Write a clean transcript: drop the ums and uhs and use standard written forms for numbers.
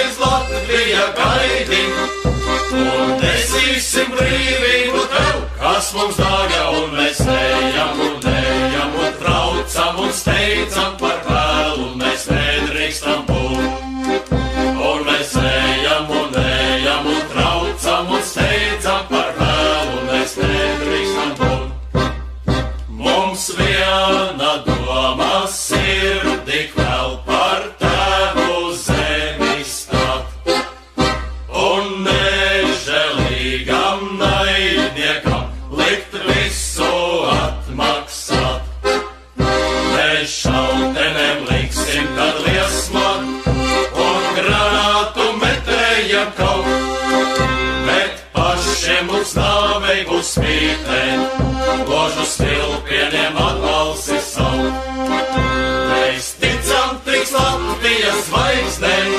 mēs Latvija gaidim, un nesīsim brīvību tev, kas mums dārga, un mēs ejam un traucam un steidzam par vēlu, mēs nedrīkstam būt. Un mēs ejam un traucam un steidzam par vēlu, mēs nedrīkstam būt. Mums viena doma sirdī kvēl par tēvu zemi stāt, un nežēlīgam naidniekam likt visu atmaksāt. Mēs šautenem liksim tad liesmot, un granātu metējam kaut, bet pašiem uz nāvei būs spītēt, ložu stilpieniem atbalsi savu. Mēs ticam trīs Latvijas zvaigznēm,